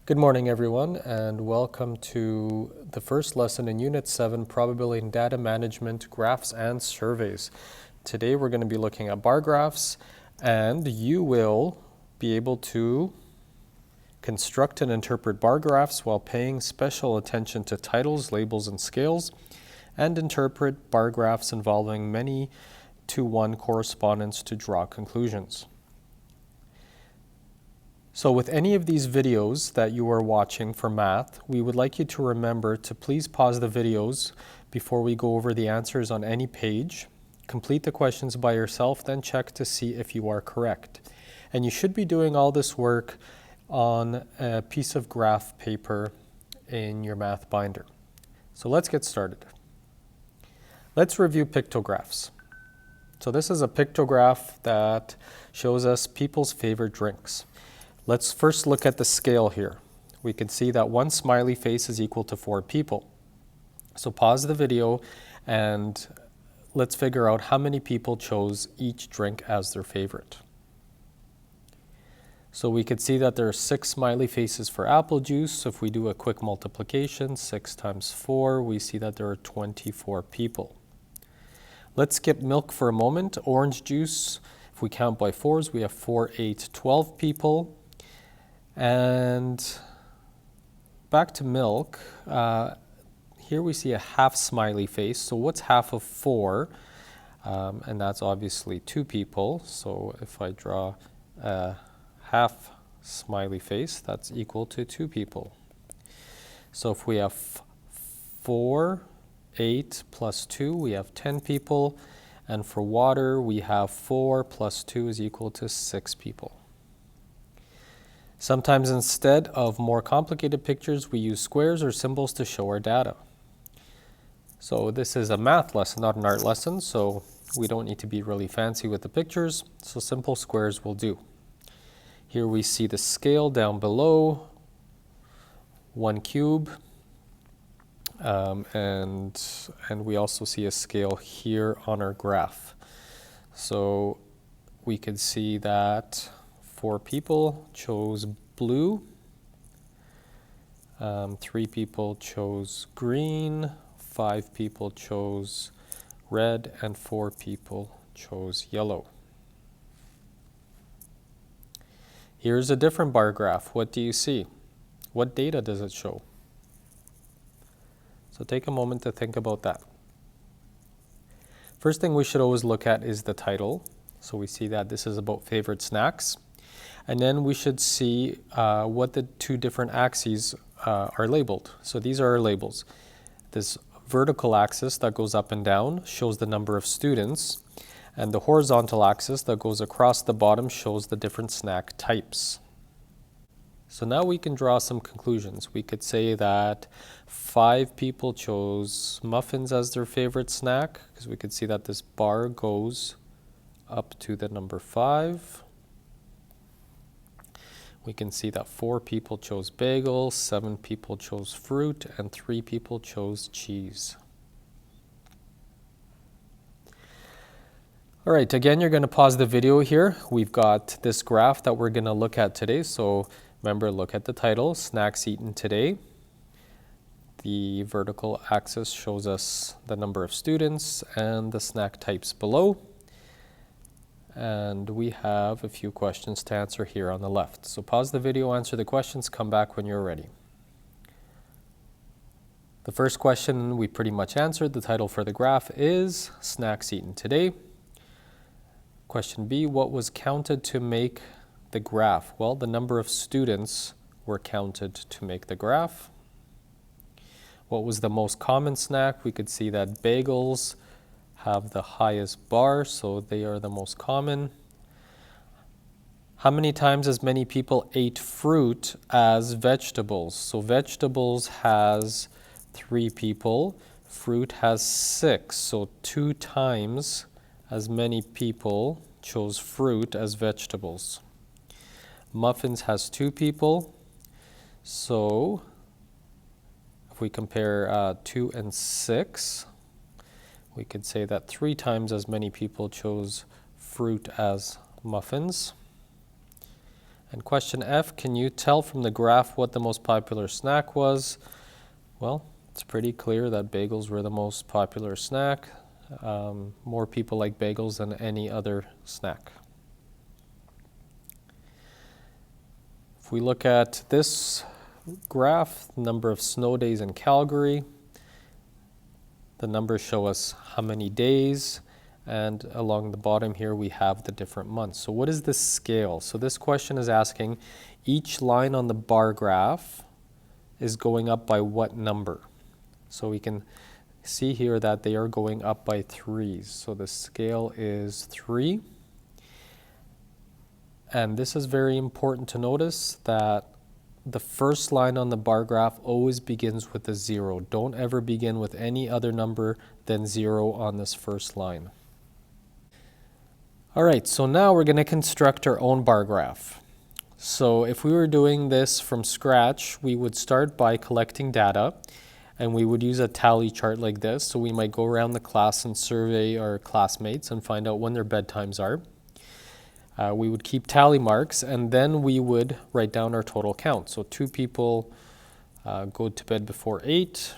Good morning, everyone, and welcome to the first lesson in Unit 7, Probability and Data Management, Graphs and Surveys. Today we're going to be looking at bar graphs, and you will be able to construct and interpret bar graphs while paying special attention to titles, labels, and scales, and interpret bar graphs involving many-to-one correspondence to draw conclusions. So with any of these videos that you are watching for math, we would like you to remember to please pause the videos before we go over the answers on any page. Complete the questions by yourself, then check to see if you are correct. And you should be doing all this work on a piece of graph paper in your math binder. So let's get started. Let's review pictographs. So this is a pictograph that shows us people's favorite drinks. Let's first look at the scale here. We can see that one smiley face is equal to 4 people. So pause the video and let's figure out how many people chose each drink as their favorite. So we could see that there are 6 smiley faces for apple juice. So if we do a quick multiplication, 6 times 4, we see that there are 24 people. Let's skip milk for a moment. Orange juice, if we count by 4s, we have 4, 8, 12 people. And back to milk, here we see a half smiley face. So what's half of 4? And that's obviously 2 people. So if I draw a half smiley face, that's equal to 2 people. So if we have 4, 8 plus 2, we have 10 people. And for water, we have 4 plus 2 is equal to 6 people. Sometimes instead of more complicated pictures, we use squares or symbols to show our data. So this is a math lesson, not an art lesson, so we don't need to be really fancy with the pictures, so simple squares will do. Here we see the scale down below, 1 cube, and we also see a scale here on our graph. So we could see that 4 people chose blue, 3 people chose green, 5 people chose red, and 4 people chose yellow. Here's a different bar graph. What do you see? What data does it show? So take a moment to think about that. First thing we should always look at is the title. So we see that this is about favorite snacks. And then we should see what the 2 different axes are labeled. So these are our labels. This vertical axis that goes up and down shows the number of students, and the horizontal axis that goes across the bottom shows the different snack types. So now we can draw some conclusions. We could say that 5 people chose muffins as their favorite snack, because we could see that this bar goes up to the number 5. We can see that 4 people chose bagel, 7 people chose fruit, and 3 people chose cheese. All right, again, you're going to pause the video here. We've got this graph that we're going to look at today. So remember, look at the title, Snacks Eaten Today. The vertical axis shows us the number of students and the snack types below. And we have a few questions to answer here on the left. So pause the video, answer the questions, come back when you're ready. The first question we pretty much answered. The title for the graph is Snacks Eaten Today. Question B, what was counted to make the graph? Well, the number of students were counted to make the graph. What was the most common snack? We could see that bagels have the highest bar, so they are the most common. How many times as many people ate fruit as vegetables? So vegetables has 3 people, fruit has 6, so 2 times as many people chose fruit as vegetables. Muffins has 2 people, so if we compare 2 and 6, we could say that 3 times as many people chose fruit as muffins. And question F, can you tell from the graph what the most popular snack was? Well, it's pretty clear that bagels were the most popular snack. More people like bagels than any other snack. If we look at this graph, number of snow days in Calgary, the numbers show us how many days, and along the bottom here we have the different months. So what is this scale? So this question is asking each line on the bar graph is going up by what number? So we can see here that they are going up by 3s. So the scale is 3. And this is very important to notice that the first line on the bar graph always begins with a 0. Don't ever begin with any other number than 0 on this first line. All right, so now we're going to construct our own bar graph. So if we were doing this from scratch, we would start by collecting data, and we would use a tally chart like this. So we might go around the class and survey our classmates and find out when their bedtimes are. We would keep tally marks, and then we would write down our total count. So 2 people go to bed before 8,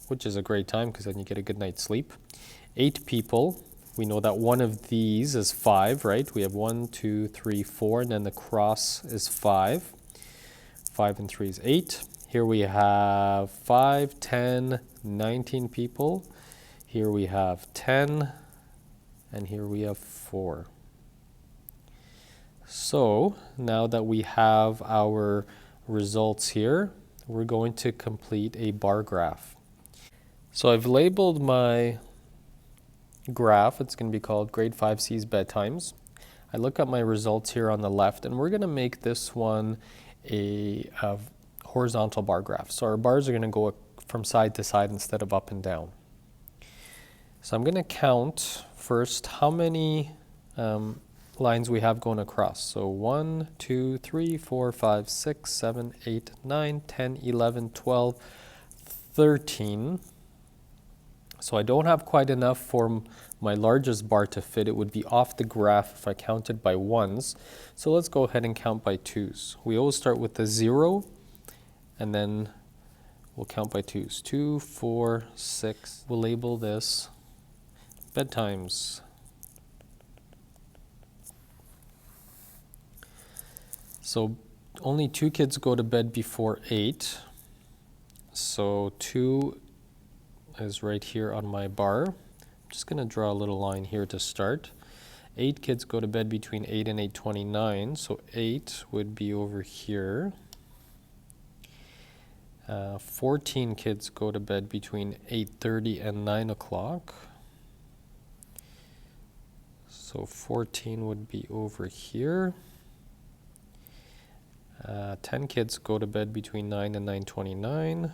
which is a great time because then you get a good night's sleep. 8 people, we know that one of these is 5, right? We have 1, 2, 3, 4, and then the cross is 5. 5 and 3 is 8. Here we have 5, 10, 19 people. Here we have 10. And here we have 4. So now that we have our results here, we're going to complete a bar graph. So I've labeled my graph. It's going to be called Grade 5C's Bedtimes. I look at my results here on the left, and we're going to make this one a horizontal bar graph. So our bars are going to go from side to side instead of up and down. So I'm going to count first how many lines we have going across. So 1, 2, 3, 4, 5, 6, 7, 8, 9, 10, 11, 12, 13. So I don't have quite enough for my largest bar to fit. It would be off the graph if I counted by 1s. So let's go ahead and count by 2s. We always start with the 0, and then we'll count by 2s. 2, 4, 6. We'll label this bedtimes. So only 2 kids go to bed before 8. So 2 is right here on my bar. I'm just going to draw a little line here to start. 8 kids go to bed between 8 and 8:29. So 8 would be over here. 14 kids go to bed between 8:30 and 9 o'clock. So 14 would be over here. 10 kids go to bed between 9 and 9:29.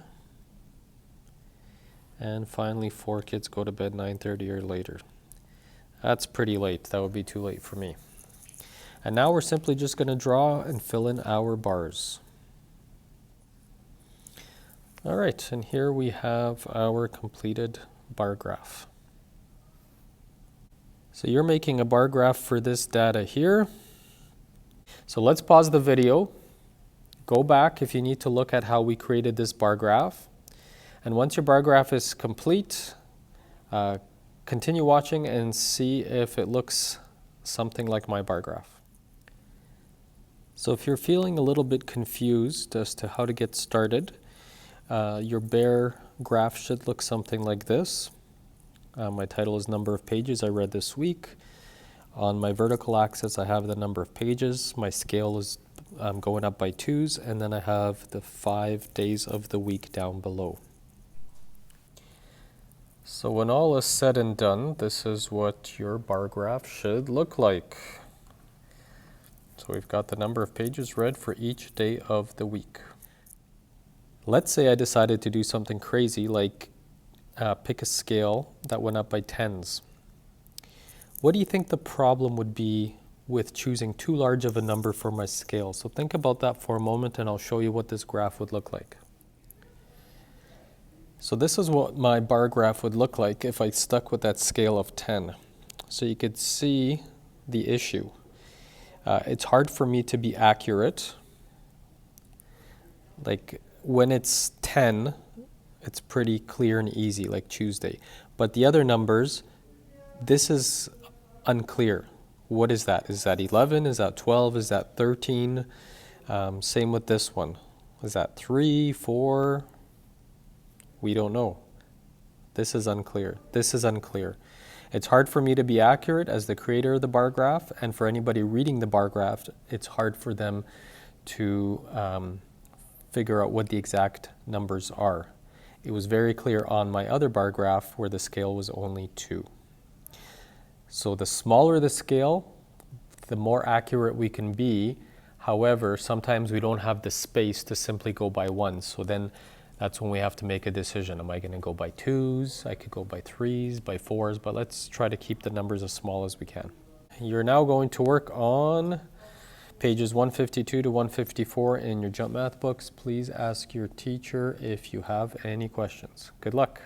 And finally, 4 kids go to bed 9:30 or later. That's pretty late. That would be too late for me. And now we're simply just going to draw and fill in our bars. All right, and here we have our completed bar graph. So you're making a bar graph for this data here. So let's pause the video. Go back if you need to look at how we created this bar graph. And once your bar graph is complete, continue watching and see if it looks something like my bar graph. So if you're feeling a little bit confused as to how to get started, your bare graph should look something like this. My title is number of pages I read this week. On my vertical axis, I have the number of pages. My scale is going up by 2s, and then I have the 5 days of the week down below. So when all is said and done, this is what your bar graph should look like. So we've got the number of pages read for each day of the week. Let's say I decided to do something crazy like pick a scale that went up by 10s. What do you think the problem would be with choosing too large of a number for my scale? So think about that for a moment, and I'll show you what this graph would look like. So this is what my bar graph would look like if I stuck with that scale of 10. So you could see the issue. It's hard for me to be accurate. Like when it's 10, it's pretty clear and easy, like Tuesday. But the other numbers, this is unclear. What is that? Is that 11? Is that 12? Is that 13? Same with this one. Is that 3, 4? We don't know. This is unclear. This is unclear. It's hard for me to be accurate as the creator of the bar graph, and for anybody reading the bar graph, it's hard for them to figure out what the exact numbers are. It was very clear on my other bar graph where the scale was only 2. So the smaller the scale, the more accurate we can be. However, sometimes we don't have the space to simply go by 1. So then that's when we have to make a decision. Am I going to go by 2s? I could go by 3s, by 4s, but let's try to keep the numbers as small as we can. You're now going to work on pages 152 to 154 in your jump math books. Please ask your teacher if you have any questions. Good luck.